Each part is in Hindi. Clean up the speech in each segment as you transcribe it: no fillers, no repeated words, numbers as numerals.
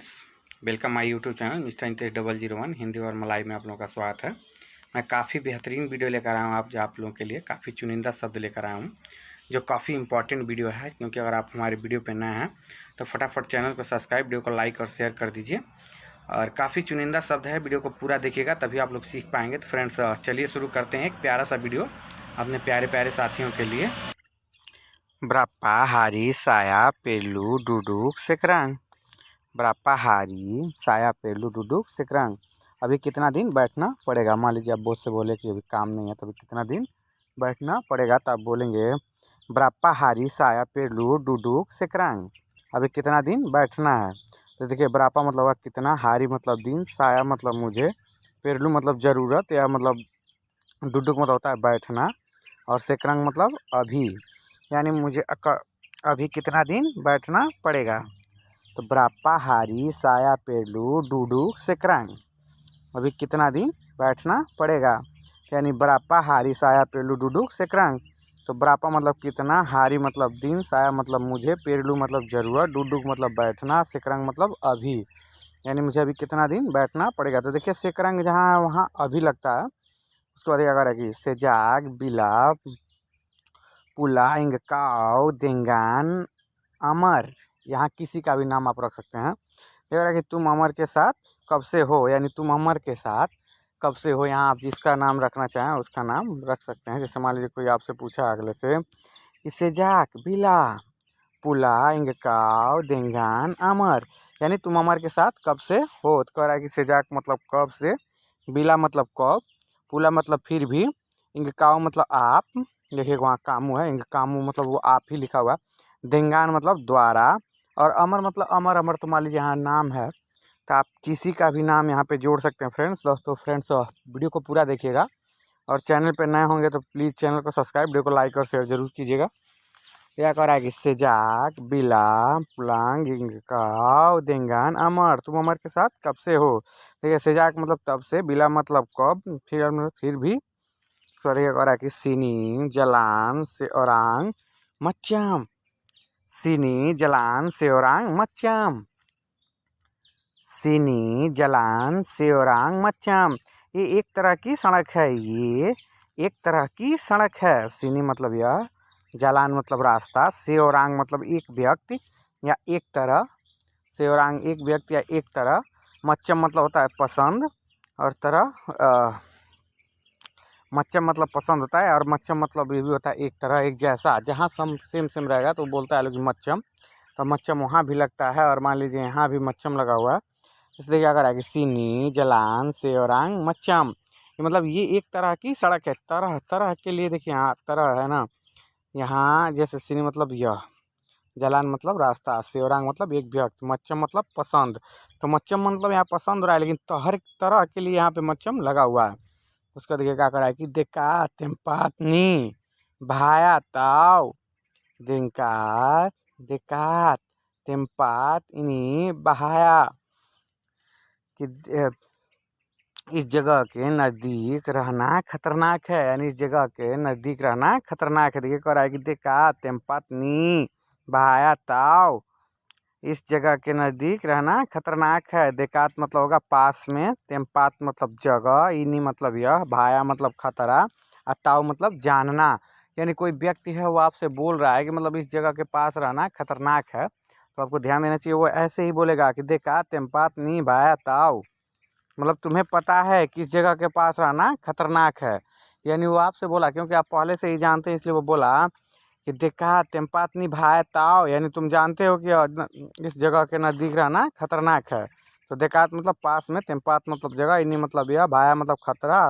Friends, welcome my YouTube channel mister Intesh 001 Hindi और मलाई में आप लोगों का स्वागत है। मैं काफ़ी बेहतरीन वीडियो लेकर आया हूँ आप लोगों के लिए। काफ़ी चुनिंदा शब्द लेकर आया हूँ जो काफ़ी इंपॉर्टेंट वीडियो है, क्योंकि अगर आप हमारे वीडियो पर नए हैं तो फटाफट चैनल को सब्सक्राइब, वीडियो को लाइक और शेयर कर दीजिए। और काफ़ी चुनिंदा शब्द है, वीडियो को पूरा देखिएगा तभी आप लोग सीख पाएंगे। तो फ्रेंड्स चलिए शुरू करते हैं एक प्यारा सा वीडियो अपने प्यारे प्यारे साथियों के लिए। ब्रापा हारी साया पेलू डुडुक सेकरंग। ब्रापा हारी साया पेलू डुडुक सेकरंग। अभी कितना दिन बैठना पड़ेगा। मान लीजिए आप बॉस से बोले कि अभी काम नहीं है, तो अभी कितना दिन बैठना पड़ेगा, तो आप बोलेंगे ब्रापा हारी साया पेलू डुडुक सेकरंग। अभी कितना दिन बैठना है। तो देखिए, ब्रापा मतलब होगा कितना, हारी मतलब दिन, साया मतलब मुझे, पेरलू मतलब ज़रूरत या मतलब डुडुक मतलब होता है बैठना, और सेकरंग मतलब अभी, यानी मुझे अभी कितना दिन बैठना पड़ेगा। तो ब्रापा हारी साया पेरलू डुडुक सेकरंग। अभी कितना दिन बैठना पड़ेगा, यानी ब्रापा हारी साया पेरलू डुडुक सेकरंग। तो ब्रापा मतलब कितना, हारी मतलब दिन, साया मतलब मुझे, पेरलू मतलब ज़रूरत, डुडुक मतलब बैठना, सेकरंग मतलब अभी, यानी मुझे अभी कितना दिन बैठना पड़ेगा। तो देखिए, सेकरंग जहाँ वहाँ अभी लगता है, उसके बाद अगर है कि सेजाग बिला पुला इंगकाव देंगान अमर, यहाँ किसी का भी नाम आप रख सकते हैं। अगर है कि तुम अमर के साथ कब से हो, यानी तुम अमर के साथ कब से हो, यहाँ आप जिसका नाम रखना चाहें उसका नाम रख सकते हैं। जैसे मान लीजिए कोई आपसे पूछा अगले से कि सेजाक बिला पुला इंगकाव देंगान अमर, यानी तुम अमर के साथ कब से हो। तो कह रहा है कि सेजाक मतलब कब से, बिला मतलब कब, पुला मतलब फिर भी, इंगकाव मतलब आप, देखिए वहाँ कामू है, इंगकामू मतलब वो आप ही लिखा हुआ, देंगान मतलब द्वारा, और अमर मतलब अमर। अमर तो मान लीजिए यहाँ नाम है, तो आप किसी का भी नाम यहाँ पे जोड़ सकते हैं फ्रेंड्स। दोस्तों फ्रेंड्स वीडियो को पूरा देखिएगा, और चैनल पे नए होंगे तो प्लीज़ चैनल को सब्सक्राइब, वीडियो को लाइक और शेयर जरूर कीजिएगा। क्या कर रहा है कि सेजाक बिला पुलांग इंगकाव देंगान अमर, तुम अमर के साथ कब से हो। देखिए, सेजाक मतलब तब से, बिला मतलब कब, फिर भी, सॉरी कर रहा है कि सीनी जलान से औरांग मच्चाम, सीनी जलान से औरांग मच्चाम, सीनी जलान से औरांग मच्चाम। ये एक तरह की सड़क है, ये एक तरह की सड़क है। सीनी मतलब यह, जलान मतलब रास्ता, सेओरांग मतलब एक व्यक्ति या एक तरह, सेओरांग एक व्यक्ति या एक तरह, मच्चम मतलब होता है पसंद, और तरह मच्चम मतलब पसंद होता है, और मच्चम मतलब ये भी होता है एक तरह, एक जैसा। जहाँ सेम सेम रहेगा तो बोलता है लोग मच्चम, तो मच्चम वहाँ भी लगता है, और मान लीजिए यहाँ भी मच्चम लगा हुआ है। इसलिए क्या करा कि सीनी जलान सेओरांग मच्चम, ये मतलब ये एक तरह की सड़क है। तरह तरह के लिए देखिए, यहाँ तरह है ना, यहाँ जैसे सीनी मतलब यह, जलान मतलब रास्ता, सेवरांग मतलब एक व्यक्ति, मच्छम मतलब पसंद। तो मच्छम मतलब यहाँ पसंद हो रहा है, लेकिन तो हर तरह के लिए यहाँ पे मच्छम लगा हुआ है। उसका देखिए क्या करा है कि देखा तेम्पातनी भाया ताव, दिनकार देखात तेम्पात इनी बहाया, कि इस जगह के नज़दीक रहना खतरनाक है, यानी इस जगह के नज़दीक रहना खतरनाक है। देखिए कह रहा है कि देखा तेम्पातनी बहाया ताव, इस जगह के नज़दीक रहना खतरनाक है। देकात मतलब होगा पास में, तेम्पात मतलब जगह, इनी मतलब यह, भाया मतलब खतरा, और ताव मतलब जानना। यानी कोई व्यक्ति है वो आपसे बोल रहा है कि मतलब इस जगह के पास रहना खतरनाक है, तो आपको ध्यान देना चाहिए। वो ऐसे ही बोलेगा कि देखा तेम्पात नी भाया ताव, मतलब तुम्हें पता है किस जगह के पास रहना खतरनाक है, यानी वो आपसे बोला क्योंकि आप पहले से ही जानते हैं, इसलिए वो बोला कि देखा तेम्पात नी भाया ताव, यानी तुम जानते हो कि इस जगह के नज़दीक रहना खतरनाक है। तो देकात मतलब पास में, तेम्पात मतलब जगह, इन्हीं मतलब यह, भाया मतलब खतरा।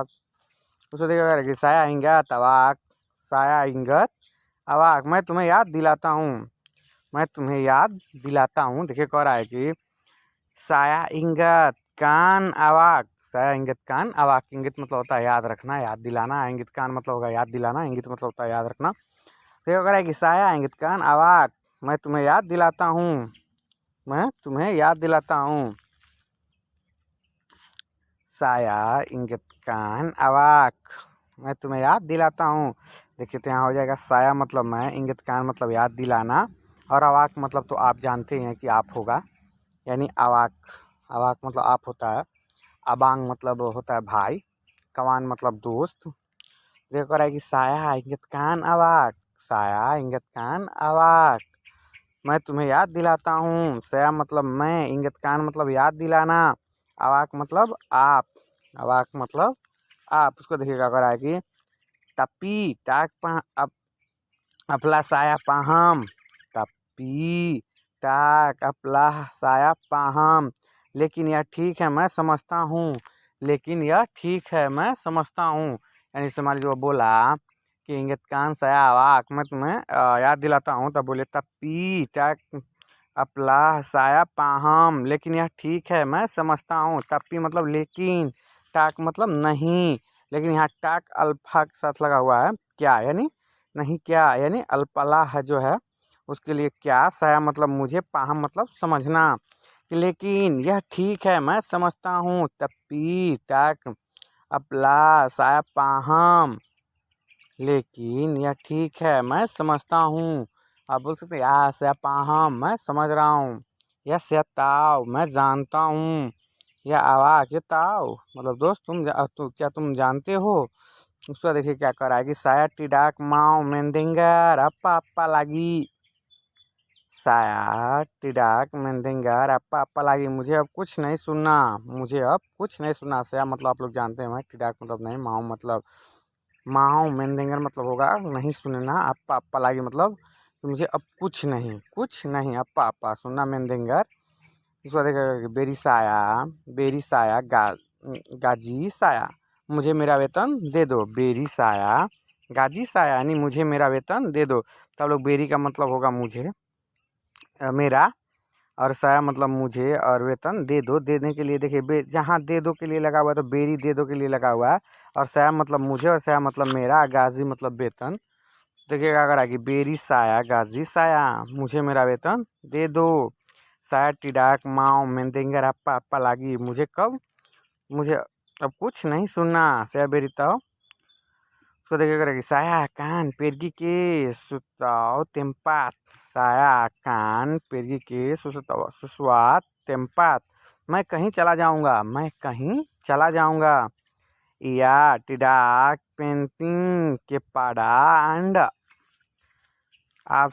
उसे देखा कि साया इंगत अवाक, साया इंगत अवाक, मैं तुम्हें याद दिलाता हूँ, मैं तुम्हें याद दिलाता हूँ। देखिए कह रहा है कि साया इंगत कान अवाक, साया इंगित कान अवाक, इंगित मतलब होता है याद रखना, याद दिलाना, इंगित कान मतलब होगा याद दिलाना, इंगित मतलब होता है याद रखना। तो कह रहा है कि साया इंगित कान अवाक, मैं तुम्हें याद दिलाता हूँ, मैं तुम्हें याद दिलाता हूँ। साया इंगित कान अवाक, मैं तुम्हें याद दिलाता हूँ। देखिए तो यहाँ हो जाएगा साया मतलब मैं, इंगित कान मतलब याद दिलाना, और अवाक मतलब तो आप जानते हैं कि आप होगा, यानी अवाक। अवाक मतलब आप होता है, अबांग मतलब होता है भाई, कवान मतलब दोस्त। देखो कह रहा है कि साया इंगत कान अवाक, साया इंगत कान अवाक, मैं तुम्हें याद दिलाता हूँ। सया मतलब मैं, इंगत कान मतलब याद दिलाना, अवाक मतलब आप, अवाक मतलब आप। उसको देखिए क्या कर रहा है कि तपी टाक पा अपला साया पाहम, तपी टाक अपला साया पाहम, लेकिन यह ठीक है मैं समझता हूँ, लेकिन यह ठीक है मैं समझता हूँ। यानी से मान लीजिए वो बोला कि इंगत कान साया अवाक, मैं तुम्हें याद दिलाता हूँ, तब बोले तपी टाक अपला साया पाहम, लेकिन यह ठीक है मैं समझता हूँ। तप्पी मतलब लेकिन, टाक मतलब नहीं, लेकिन यहाँ टाक अल्फा के साथ लगा हुआ है क्या, यानी नहीं क्या, यानी अल्पला है जो है उसके लिए क्या, साया मतलब मुझे, पाहम मतलब समझना। लेकिन यह ठीक है मैं समझता हूँ, तप्पी टाक अपला साया पाहम, लेकिन यह ठीक है मैं समझता हूँ। आप बोल सकते या से पाहम मैं समझ रहा हूँ, या से ताव मैं जानता हूँ, या आवाक ये ताव मतलब दोस्त क्या तुम जानते हो। उसका देखिए क्या कर रहा है कि साया टिडाक माओ मेंदिंगर अप्पा अप्पा लागी, साया टिडाक मेंदिंगर अप्पा अप्पा लागी, मुझे अब कुछ नहीं सुनना, मुझे अब कुछ नहीं सुनना। साया मतलब आप लोग जानते हैं, टिडाक मतलब नहीं, माओ मतलब माओ, मेंदिंगर मतलब होगा नहीं सुनना, अप्पा अप्पा लागी मतलब कि मुझे अब कुछ नहीं अप्पा अप्पा सुनना मेंदिंगर। इसको देखा बेरी साया गाजी साया, मुझे मेरा वेतन दे दो, बेरी साया गाजी साया यानी मुझे मेरा वेतन दे दो। तब लोग बेरी का मतलब होगा मुझे, मेरा, और साया मतलब मुझे, और वेतन दे दो, देने के लिए देखिए जहाँ दे दो के लिए लगा हुआ है तो बेरी दे दो के लिए लगा हुआ है, और साया मतलब मुझे और साया मतलब मेरा, गाजी मतलब वेतन। देखिए क्या करा कि बेरी साया गाजी साया, मुझे मेरा वेतन दे दो, साया टिडाक माओ मेंदेंगर अप्पा अप्पा लागी, मुझे कब, मुझे अब कुछ नहीं सुनना, साया बेरी तब। उसको देखिए करेगी साया कान पेरगी के सुताओ तेम्पात, साया कान पेरगी के सुताओ सुसवात तेम्पात, मैं कहीं चला जाऊंगा, मैं कहीं चला जाऊंगा, या टिडाक पेंटिंग के पाड़ा अंडा, आप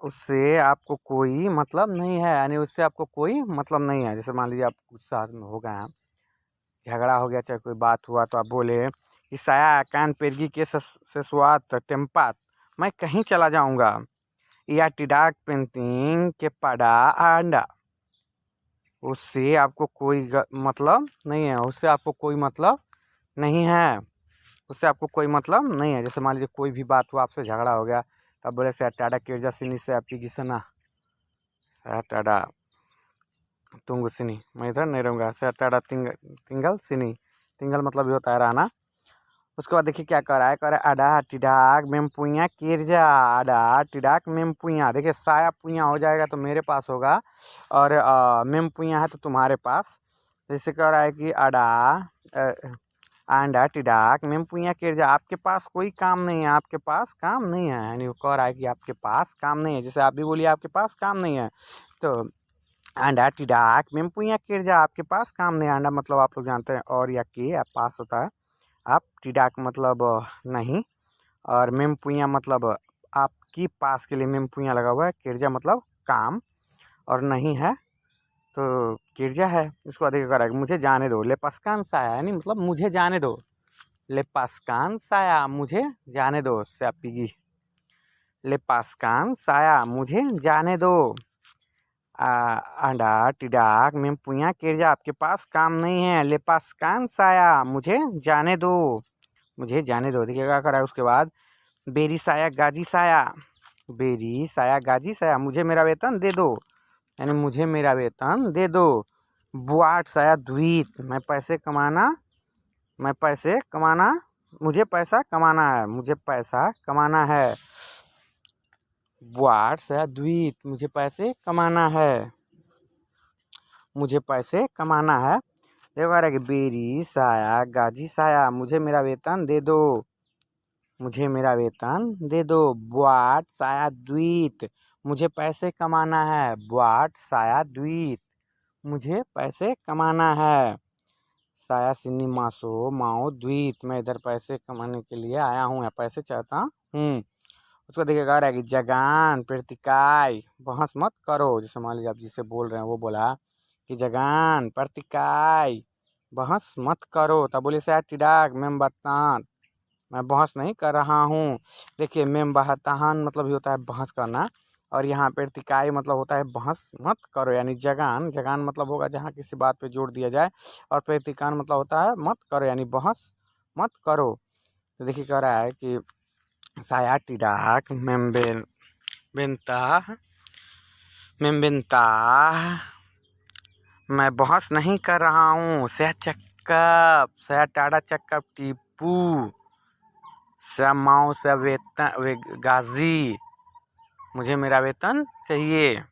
उससे आपको कोई मतलब नहीं है, यानी उससे आपको कोई मतलब नहीं है। जैसे मान लीजिए आप गुस्सा में हो गए हैं, झगड़ा हो गया, चाहे कोई बात हुआ, तो आप बोले कि साया कान पेरगी के से स्वाद टेम्पात, मैं कहीं चला जाऊंगा, या टिडाक पेंटिंग के पड़ा अंडा, उससे आपको कोई मतलब नहीं है, उससे आपको कोई मतलब नहीं है, उससे आपको कोई मतलब नहीं है। जैसे मान लीजिए कोई भी बात हुआ, आपसे झगड़ा हो गया, तब बोले से टाटा किर्जा सिनी से आपकी गिसना, टाटा तुंग सिनी, मैं इधर नहीं रहूँगा, टाटा तिंगल सिनी, तिंगल मतलब भी होता है रहना। उसके बाद देखिए क्या कर रहा है, कर रहा है अडा टिडाक मेम पुइया किरजा, अडा टिडाक मेम पुइया, देखिए साया पुइया हो जाएगा तो मेरे पास होगा, और मेम पुइया है तो तुम्हारे पास। जैसे कह रहा है कि अडा अंडा टिडाक मेम पुइया किरजा, आपके पास कोई काम नहीं है, आपके पास काम नहीं है, यानी वो कह रहा है कि आपके पास काम नहीं है। जैसे आप भी बोलिए आपके पास काम नहीं है, तो अंडा टिडाक मेम पुइया किरजा, आपके पास काम नहीं है। अंडा मतलब आप लोग जानते हैं और या के आप पास होता है, आप टिडाक मतलब नहीं, और मेम पुइया मतलब आपकी पास के लिए मेम पुइया लगा हुआ है, किरजा मतलब काम, और नहीं है तो किरजा है। इसको अधिक करा मुझे जाने दो, लेपस्कान साया यानी मतलब मुझे जाने दो, लेपस्कान साया मुझे जाने दो, स्यापिगी, लेपस्कान साया मुझे जाने दो, अंडा टिडाक मेम पुइया किरजा, आपके पास काम नहीं है, लेपस्कान साया मुझे जाने दो, मुझे जाने दो। देखिए क्या करा है उसके बाद, बेरी साया गाजी साया, बेरी साया गाजी साया, मुझे मेरा वेतन दे दो, यानी मुझे मेरा वेतन दे दो, बुआट साया द्वीत, मैं पैसे कमाना, मैं पैसे कमाना, मुझे पैसा कमाना है, मुझे पैसा कमाना है, बुआट साया द्वीत, मुझे पैसे कमाना है, मुझे पैसे कमाना है। देखो आ रहा है कि बेरी साया गाजी साया, मुझे मेरा वेतन दे दो, मुझे मेरा वेतन दे दो, बुआट साया द्वीत, मुझे पैसे कमाना है, बुआट साया द्वीत, मुझे पैसे कमाना है। साया सिन्नी मासो माओ द्वीत, मैं इधर पैसे कमाने के लिए आया हूँ या पैसे चाहता हूँ। उसको देखिए कह रहा है कि जगान प्रतिकाय, बहस मत करो। जैसे मान लीजिए आप जिससे बोल रहे हैं वो बोला कि जगान प्रतिकाय बहस मत करो, तब बोले से टिडाक मेम बतान, मैं बहस नहीं कर रहा हूँ। देखिए मेम बहतान मतलब ही होता है बहस करना, और यहाँ पे तिकाई मतलब होता है बहस मत करो। यानी जगान, जगान मतलब होगा जहाँ किसी बात पे जोर दिया जाए, और प्रतिकान मतलब होता है मत करो यानी बहस मत करो। तो देखिए कह रहा है कि साया टिडाक मेम्बेन बेनता मेम्बेनता, मैं बहस नहीं कर रहा हूँ। सह चक्कप, सह टाड़ा चक्कप टीपू, सह माओ सह वेतन गाजी, मुझे मेरा वेतन चाहिए।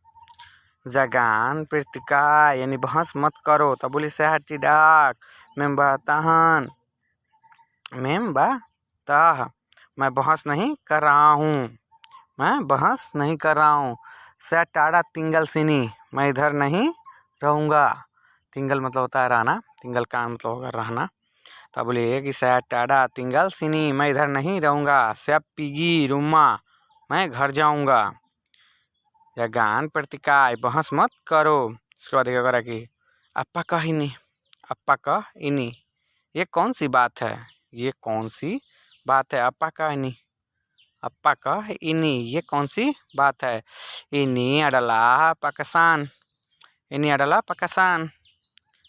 जगान प्रतिका यानी बहस मत करो, तब बोली सह टिडाक मेम बताहन, मेम बताह, मैं बहस नहीं कर रहा हूँ, मैं बहस नहीं कर रहा हूँ। सह टाड़ा तिंगल सिनी, मैं इधर नहीं रहूँगा। तिंगल मतलब होता है रहना, तिंगल का मतलब होगा रहना। तब बोलिए कि सह टाड़ा तिंगल सिनी, मैं इधर नहीं रहूँगा। सह पिगी रुमा, मैं घर जाऊँगा। या गान प्रतिकाय बहस मत करो। उसके बाद देखा कि अप्पा कह इनी, अप्पा कह इनी, ये कौन सी बात है, ये कौन सी बात है। अप्पा कह इनी, अप्पा कह इनी, ये कौन सी बात है। इनी अडला पाकिस्तान, इनी अडला पाकिस्तान,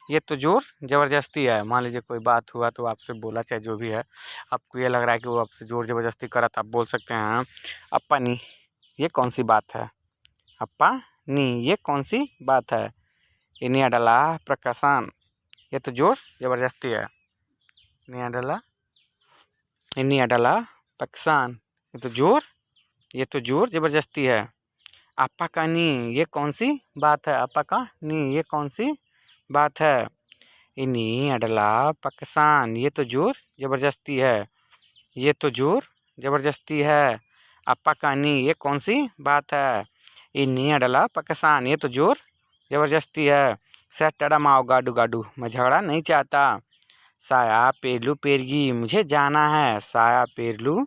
ये तो जोर जबरदस्ती है। मान लीजिए कोई बात हुआ तो आपसे बोला, चाहे जो भी है, आपको ये लग रहा है कि वो आपसे जोर जबरदस्ती करा, तो आप बोल सकते हैं अप्पा नी, ये कौन सी बात है। अप्पा नी, ये कौन सी बात है। इनी अडला प्रकाशन, ये तो जोर जबरदस्ती है। इनी अडला, इनी अडला पाकिस्तान, ये तो जोर जबरदस्ती है। अप्पा का नी, ये कौन सी बात है। अप्पा का नी, ये कौन सी बात है। इनी अडला पाकिस्तान, ये तो जोर जबरदस्ती है, ये तो जोर जबरदस्ती है। अप्पा का नी, ये कौन सी बात है। इनी अडला पाकिस्तान, ये तो जोर जबरदस्ती है। सह टड़ा माओ गाडू गाडू, मैं झगड़ा नहीं चाहता। साया पेरलू पेरगी, मुझे जाना है। साया पेरलू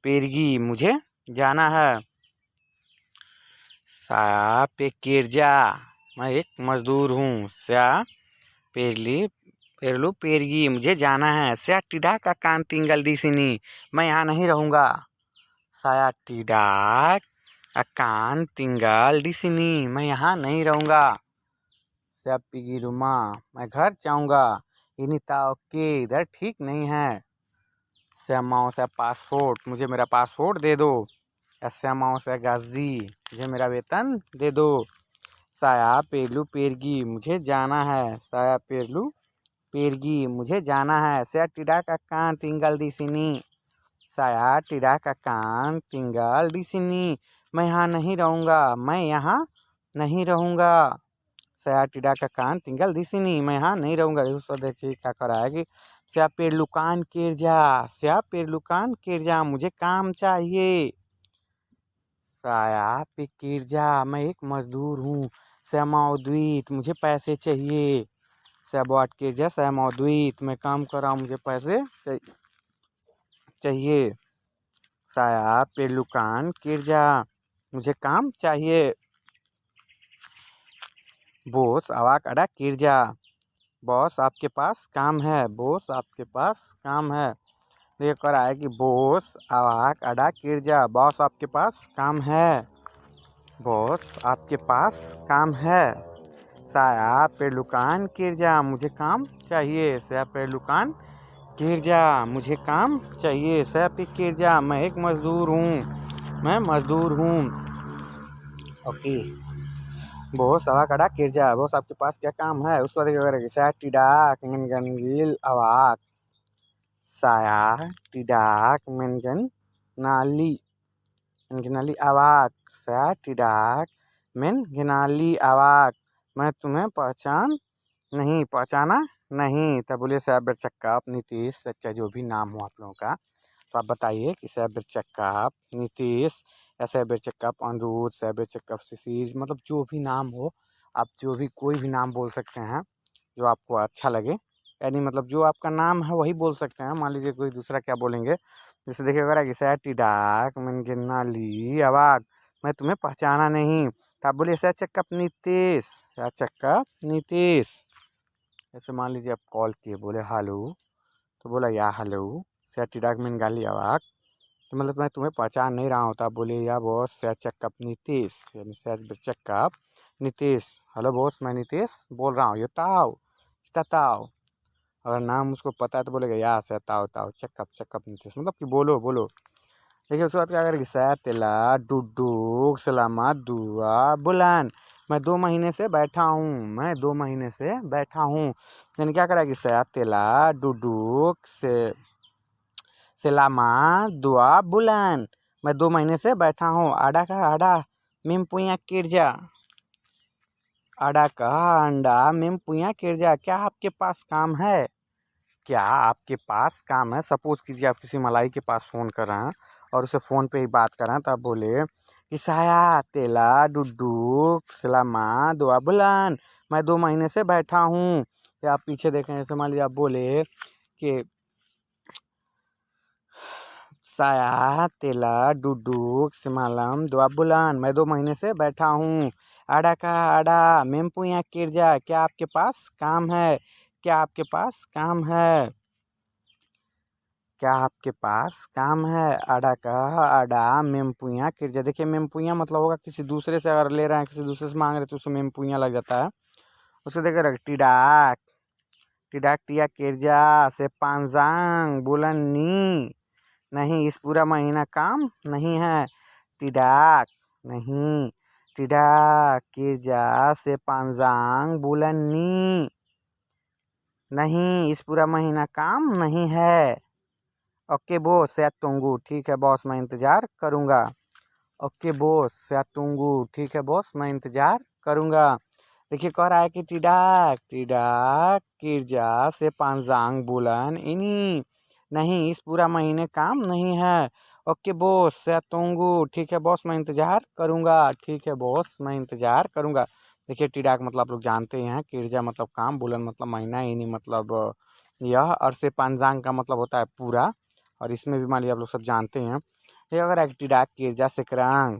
पेरगी, मुझे जाना है। साया पे किरजा, मैं एक मजदूर हूँ। स्या पेरली पेरलू पेरगी, मुझे जाना है। स्या टिडा का कान तिंगल दिसिनी, मैं यहाँ नहीं रहूँगा। साया टिडा अकान तिंगल डिसिनी, मैं यहाँ नहीं रहूँगा। स्या पिगी रुमा, मैं घर जाऊँगा। इनिता ओके, इधर ठीक नहीं है। श्यामाओं से पासपोर्ट, मुझे मेरा पासपोर्ट दे दो। श्यामाओं से गाजी, मुझे मेरा वेतन दे दो। साया पेरलू पेरगी, मुझे जाना है। साया पेरलू पेरगी, मुझे जाना है। सया टिडा का कान तिंगल दिसिनी, साया टिडा का कान तिंगल दिसिनी, मैं यहाँ नहीं रहूँगा, मैं यहाँ नहीं रहूँगा। सया टिडा का कान तिंगल दिसिनी, मैं यहाँ नहीं रहूँगा। दोस्तों देखिए क्या कर रहा है कि स्या पेरलुकान किरजा, स्या पेरलुकान किरजा, मुझे काम चाहिए। साया पे किरजा, मैं एक मजदूर हूँ। श्यामाउद्वीत, मुझे पैसे चाहिए। सैबॉट किरजा श्यामाउद्वीत, मैं काम कर रहा हूँ, मुझे पैसे चाहिए। साया पेरलुकान किरजा, मुझे काम चाहिए। बोस अवाक अडा किरजा, बॉस आपके पास काम है। बोस आपके पास काम है। ये कर रहा है कि बोस अवाक अडा किरजा, बॉस आपके पास काम है। बॉस आपके पास काम है। साया पेरलुकान किरजा, मुझे काम चाहिए। साया पेरलुकान किरजा, मुझे काम चाहिए। साया पे किरजा, मैं एक मजदूर हूँ, मैं मजदूर हूँ। ओके, बॉस अवा कड़ा किरजा, बॉस आपके पास क्या काम है। उसको देखिए साया टिडाक मेनगन अवाक, साया टिडाक मेनगन नाली घिनाली अवाक, साया टिडाक मेन घिनाली अवाक, मैं तुम्हें पहचाना नहीं। तब बोले साहब चक्का नीतीश, सच्चा जो भी नाम हो आप लोगों का, तो आप बताइए कि साहब चक्का नीतीश या साहब चक्का अनिरुद्ध, साहब चक्का शिशिर, मतलब जो भी नाम हो आप जो भी कोई भी नाम बोल सकते हैं जो आपको अच्छा लगे, यानी मतलब जो आपका नाम है वही बोल सकते हैं। मान लीजिए कोई दूसरा क्या बोलेंगे, जैसे देखिए अगर ऐसा टिडाक मन के नाली अवाक मैं तुम्हें पहचाना नहीं, तो आप बोलिए सह चक्कप नीतीश, या चक्कप नीतीश। जैसे मान लीजिए आप कॉल किए, बोले हेलो, तो बोला या हेलो सह टिडाक मन गाली अवाक, तो मतलब मैं तुम्हें पहचान नहीं रहा हूँ, तो आप बोलिए या बॉस सह चक्कप नीतीश, यानी सह चक्कप नीतीश, हेलो बॉस मैं नीतीश बोल रहा हूँ, ये ताओ ताओ। अगर नाम उसको पता है तो बोलेगा या से ताओ ताओ चक्कप चक्कप नीतीश, मतलब कि बोलो बोलो। देखिए उसके बाद क्या करेगी, सै तेला डुडू सलामत दुआ बुलान, मैं 2 महीने से बैठा हूँ, मैं 2 महीने से बैठा हूँ। यानी क्या करेगी, सै तेला डुडू से सलामत दुआ बुलान, मैं 2 महीने से बैठा हूँ। आडा का आडा मिम पुइया किरजा, आडा का अंडा मिम पुइया किरजा, क्या आपके पास काम है, क्या आपके पास काम है। सपोज कीजिए आप किसी मलाई के पास फ़ोन कर रहे हैं और उसे फ़ोन पे ही बात कर रहे हैं, तो आप बोले कि साया तेला डुडू सलामा दुआ बुलान, मैं 2 महीने से बैठा हूँ। या आप पीछे देखें, जैसे मान लीजिए आप बोले कि साया तेला डुडू सिमालम दुआ बुलान, मैं 2 महीने से बैठा हूँ। आड़ा का आड़ा मेम पुइया किरजा, क्या आपके पास काम है, क्या आपके पास काम है, क्या आपके पास काम है। आड़ा का आड़ा मेमपुइया किरजा, देखिए मेमपुइया मतलब होगा किसी दूसरे से अगर ले रहे हैं, किसी दूसरे से मांग रहे हैं तो उसमें मेमपुइया लग जाता है। उसे देखिए रख टिडाक टिडाक टिया किरजा से पांजांग बुलनी, नहीं इस पूरा महीना काम नहीं है। टिडाक नहीं, टिडाक किरजा से पांजांग बुलनी, नहीं इस पूरा महीना काम नहीं है। ओके बॉस या तुंगू, ठीक है बॉस मैं इंतज़ार करूँगा। ओके बॉस या तुंगू, ठीक है बॉस मैं इंतज़ार करूँगा। देखिए कह रहा है कि टिडाक टिडाक किरजा से पांजांग बुलन इन्हीं, नहीं इस पूरा महीने काम नहीं है। ओके बॉस या तुंगू, ठीक है बॉस मैं इंतज़ार करूँगा, ठीक है बॉस मैं इंतज़ार करूँगा। देखिए टिडाक मतलब आप लोग जानते ही हैं, किरजा मतलब काम, बुलन मतलब महीना, इन्हीं मतलब यह, और से पांजांग का मतलब होता है पूरा, और इसमें भी मान लीजिए आप लोग सब जानते हैं। ये अगर है टिडाक किरजा सिकरांग,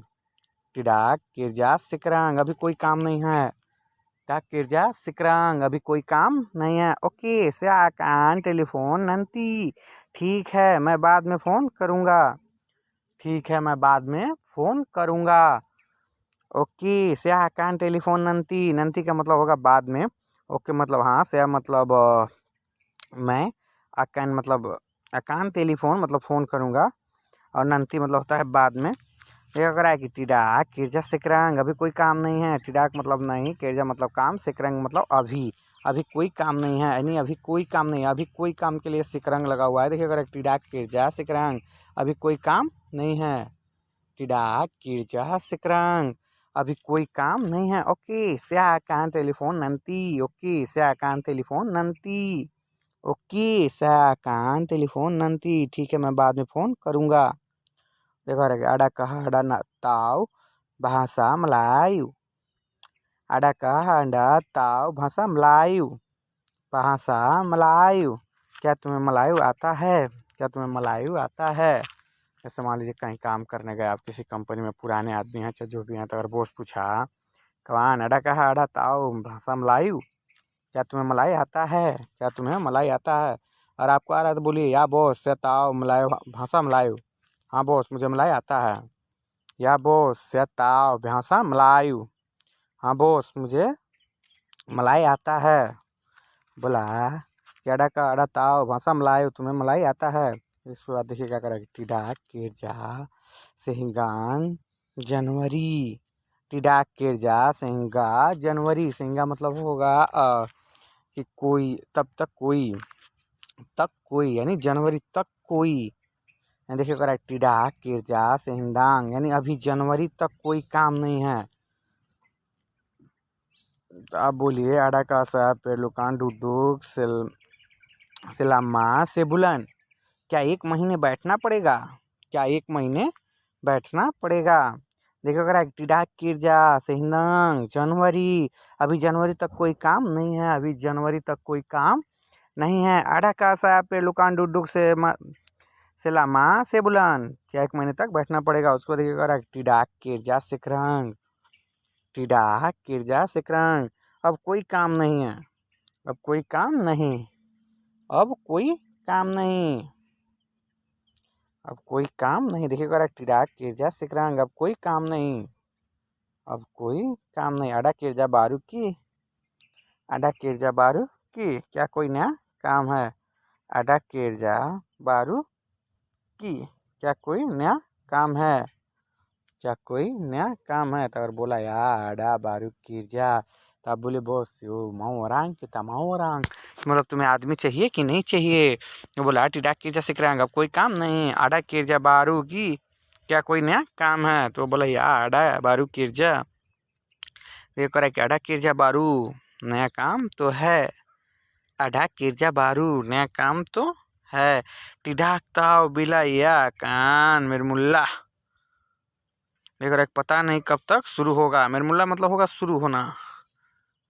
टिडाक किरजा सिकरांग, अभी कोई काम नहीं है। टिडाक किरजा सिकरांग, अभी कोई काम नहीं है। ओके से आकान टेलीफोन नंती, ठीक है मैं बाद में फ़ोन करूँगा, ठीक है मैं बाद में फ़ोन करूँगा। ओके से आकान टेलीफोन नंती, नंती का मतलब होगा बाद में। ओके मतलब हाँ, से मतलब मैं, आकान मतलब आकान टेलीफोन मतलब फ़ोन करूँगा, और नंती मतलब होता है बाद में। ये अगर है कि टिडाक किरजा सिकरंग, अभी कोई काम नहीं है। टिडाक मतलब नहीं, किरजा मतलब काम, सिकरंग मतलब अभी, अभी कोई काम नहीं है, यानी अभी कोई काम नहीं है, अभी कोई काम के लिए सिकरंग लगा हुआ है। देखिए अगर टिडाक किरजा सिकरंग, अभी कोई काम नहीं है। टिडाक किरजा सिकरंग, अभी कोई काम नहीं है। ओके से आकान टेलीफोन नंती, ओके से आकान टेलीफोन नंती, ओके से आकान टेलीफोन नंती, ठीक है मैं बाद में फ़ोन करूँगा। देखो आड़ा कहा आड़ा ना ताव भाषा मलायु, आड़ा कहा आड़ा ताव भाषा मलायु, भाषा मलायु, क्या तुम्हें मलायु आता है, क्या तुम्हें मलायु आता है। जैसे मान लीजिए कहीं काम करने गए आप, किसी कंपनी में पुराने आदमी हैं चाहे जो भी हैं, तो अगर बॉस पूछा कवान आड़ा कहा आड़ा ताव भाषा मलायु, क्या तुम्हें मलाई आता है, क्या तुम्हें मलाई आता है। और आपको आ रहा है तो बोलिए या बॉस से ताव मलायु भाषा मलायु, हाँ बॉस मुझे मलाई आता है। या बॉस से ताव भाषा मलायु, हाँ बॉस मुझे मलाई आता है। बोला कि अड़ा का अड़ा ताव भाषा मलायु, तुम्हें मलाई आता है। इसके बाद देखिए क्या करेगा, टिडाक किरजा सिंगान जनवरी, टिडाक किरजा सिंगा जनवरी, सिंगा मतलब होगा कि कोई, तब तक कोई यानी जनवरी तक कोई। देखिए कह रहा है टिडाक किरजा सिंदांग, यानी अभी जनवरी तक कोई काम नहीं है। आप बोलिए आड़ा का सा पेरलुकान डुडुक सिलामा से बुलन, क्या 1 महीने बैठना पड़ेगा, क्या 1 महीने बैठना पड़ेगा। देखो करा टिडा किरजा सेहिंदंग जनवरी। अभी जनवरी तक कोई काम नहीं है, अभी जनवरी तक कोई काम नहीं है। आड़ा का सा पे लुकान डुडुक से लामा से बुलान, क्या 1 महीने तक बैठना पड़ेगा उसको। देखिए करा टिडा किरजा सिकरंग, टिडा किरजा सिकरंग। अब कोई काम नहीं है, अब कोई काम नहीं, अब कोई काम नहीं, अब कोई काम नहीं। देखिए करा टिडा किरजा सिकरंग, अब कोई काम नहीं, अब कोई काम नहीं। आड़ा किरजा बारू की, आड़ा किरजा बारू की, क्या कोई नया काम है? आड़ा किरजा बारू की, क्या कोई नया काम है? क्या कोई नया काम है? तो अगर बोला यार आड़ा बारू किरजा, तो आप बोले बॉस यो माओरांग के तमाओरांग, मतलब तुम्हें आदमी चाहिए कि नहीं चाहिए? वो बोला टिडा किरजा सीख रहे हैं, अब कोई काम नहीं। आड़ा किरजा बारू की, क्या कोई नया काम है? तो बोला यार आड़ा बारू किरजा, ये करा कि आड़ा किरजा बारू नया काम तो है, आड़ा किरजा बारू नया काम तो है। टिडाक ताव बिला या कान मिरमुल्ला, देखो रहा पता नहीं कब तक शुरू होगा। मिरमुल्ला मतलब होगा शुरू होना,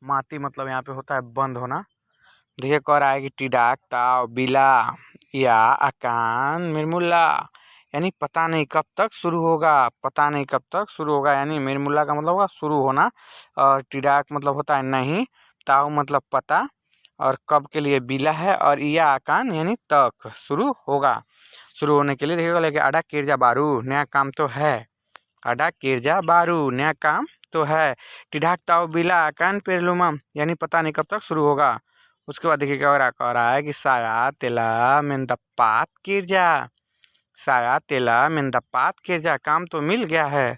माती मतलब यहाँ पे होता है बंद होना। देखिए कह रहा है कि टिडाक ताव बिला या अकान मिरमुल्ला, यानी पता नहीं कब तक शुरू होगा, पता नहीं कब तक शुरू होगा। यानी मिरमुल्ला का मतलब होगा शुरू होना, और टिडाक मतलब होता है नहीं, ताव मतलब पता, और कब के लिए बिला है, और या आकान यानी तक शुरू होगा। शुरू होने के लिए देखिएगा लेके आड़ा किरजा बारू नया काम तो है, आड़ा किरजा बारू नया काम तो है। टिडाक ताव बिला आकान पेरलुमा, यानी पता नहीं कब तक शुरू होगा। उसके बाद देखिए क्या कह रहा है कि साया तेला मेंदपात किरजा, साया तेला मेंदपात किरजा, काम तो मिल गया है,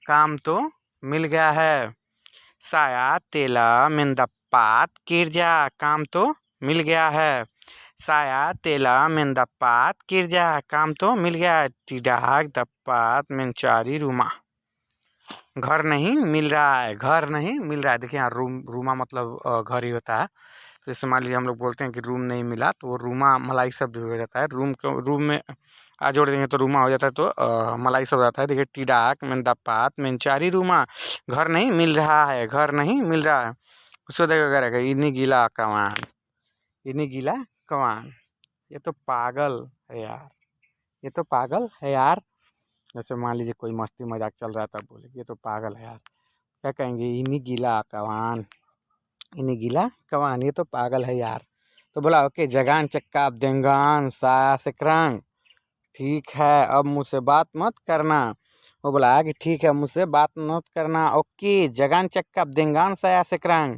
काम तो मिल गया है। साया तेला मेंदपात किरजा, काम तो मिल गया है। साया तेला मेंदपात किरजा, काम तो मिल गया है। टिडाक दपात मेंचारी रूमा, घर नहीं मिल रहा है, घर नहीं मिल रहा है। देखिए यहाँ रूमा मतलब घर ही होता है। तो जैसे मान लीजिए हम लोग बोलते हैं कि रूम नहीं मिला, तो वो रूमा मलाई शब्द हो जाता है। रूम में आ जोड़ देंगे तो रूमा हो जाता है, तो मलाई शब्द आता है। देखिए टिडाक मेंदापात मेंचारी रूमा, घर नहीं मिल रहा है, घर नहीं मिल रहा है। उसको देखो क्या इन्हीं गीला कवान, इन्हीं गीला कवान, ये तो पागल है यार, ये तो पागल है यार। जैसे मान लीजिए कोई मस्ती मजाक चल रहा है, तब बोले ये तो पागल है यार, क्या कहेंगे? इन्हीं गीला कवान, इन्हीं गीला कवान, ये तो पागल है यार। तो बोला ओके जगान चक्का देंगान साया सिकरंग, ठीक है अब मुझसे बात मत करना। वो बोला कि ठीक है मुझसे बात मत करना। ओके जगान चक्का देंगान साया सिकरंग,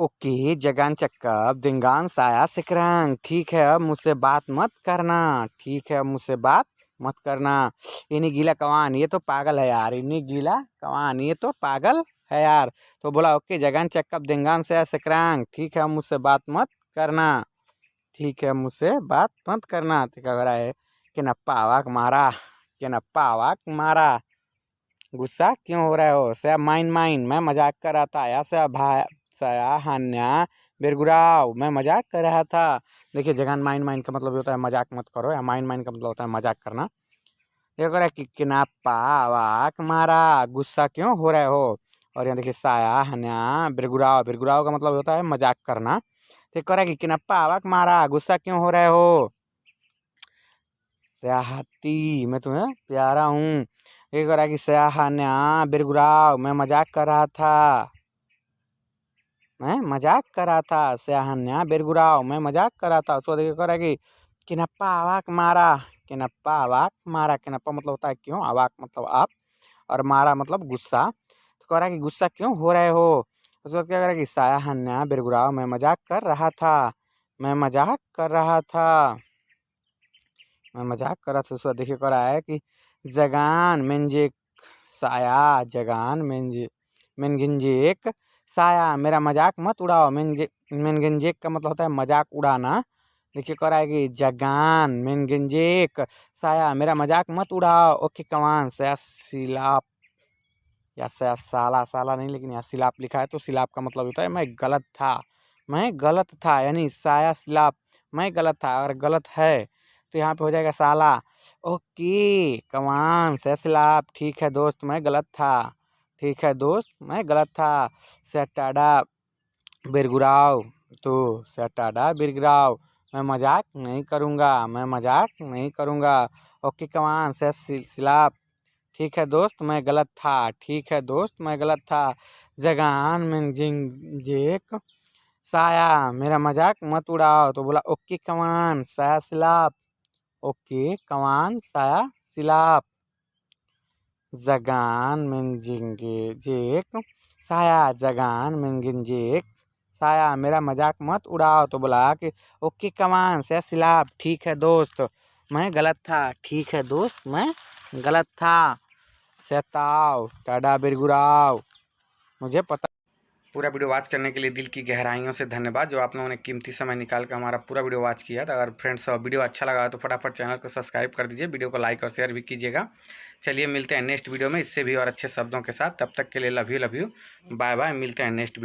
ओके जगान चक्का देंगान साया सिकरंग, ठीक है अब मुझसे बात मत करना, ठीक है अब मुझसे बात मत करना। इन्हीं गीला कवान, ये तो पागल है यार, इन्हीं गीला कवान, ये तो पागल है यार। तो बोला ओके जगान चक्कब देंगान से सकरांग, ठीक है मुझसे बात मत करना, ठीक है मुझसे बात मत करना। तो क्या रहा है कि नप्पा आवाक मारा, कि नप्पा आवाक मारा, गुस्सा क्यों हो रहा हो? सया माइन माइन, मैं मजाक कर रहा था। या सया भाई सया हान्या बेरगुराव, मैं मजाक कर रहा था। देखिए जगान माइन माइन का मतलब होता है मजाक मत करो, या माइन माइन का मतलब होता है मजाक करना। ये कह रहा है कि नापा वाक मारा, गुस्सा क्यों हो रहे हो? और यहाँ देखिए साया हन्या बिरगुराव, बिरगुराव का मतलब होता है मजाक करना। तो कह रहा है कि नप्पा वाक मारा, गुस्सा क्यों हो रहे हो? सयाहती, मैं तुम्हें प्यारा हूँ। ये कह रहा है कि सयाहन्या बिरगुराव, मैं मजाक कर रहा था, मैं मजाक कर रहा था। सयाहन्या बिरगुराव, मैं मजाक कर रहा था। उसको देखिए कह रहा है कि नप्पा आवाक मारा, कि नप्पा आवाक मारा, कि नप्पा मतलब होता है क्यों, आवाक मतलब आप, और मारा मतलब गुस्सा। तो कह रहा है कि गुस्सा क्यों हो रहे हो? उसके बाद क्या कह रहा है कि साया हन्या बिरगुराव, मैं मजाक कर रहा था, मैं मजाक कर रहा था, मैं मजाक कर रहा था। उसके बाद देखिए कह रहा है कि जगान मेंजेक साया, जगान मेंजे मेनगिंजेक साया, मेरा मजाक मत उड़ाओ। मेनगिंजेक का मतलब होता है मजाक उड़ाना। देखिए कह रहा है कि जगान मेनगिंजेक साया, मेरा मजाक मत उड़ाओ। ओके कमान सया सिलाप, या सया साला, साला नहीं लेकिन यहाँ सिलाप लिखा है, तो सिलाप का मतलब होता है मैं गलत था, मैं गलत था। यानी साया सिलाप मैं गलत था, अगर गलत है तो यहाँ पे हो जाएगा साला। ओके कमान सैसलाब, ठीक है दोस्त मैं गलत था, ठीक है दोस्त मैं गलत था। सटाडा बिरगुराव, तो सटाडा बिरगुराव, मैं मजाक नहीं करूँगा, मैं मजाक नहीं करूँगा। ओके कमान सैसलाब, ठीक है दोस्त मैं गलत था, ठीक है दोस्त मैं गलत था। जगान में जेक साया, मेरा मजाक मत उड़ाओ, तो बोला ओके कमान साया सिलाप, ओके कमान साया सिलाप। जगान में जेक साया, जगान में जेक साया, मेरा मजाक मत उड़ाओ, तो बोला कि ओके कमान साया सिलाप, ठीक है दोस्त मैं गलत था, ठीक है दोस्त मैं गलत था। सताव टाडा बिरगुराव, मुझे पता। पूरा वीडियो वॉच करने के लिए दिल की गहराइयों से धन्यवाद, जो आप लोगों ने कीमती समय निकाल कर हमारा पूरा वीडियो वॉच किया। तो अगर फ्रेंड्स वीडियो अच्छा लगा तो फटाफट चैनल को सब्सक्राइब कर दीजिए, वीडियो को लाइक और शेयर भी कीजिएगा। चलिए मिलते हैं नेक्स्ट वीडियो में इससे भी और अच्छे शब्दों के साथ, तब तक के लिए लव यू बाय बाय, मिलते हैं नेक्स्ट वीडियो।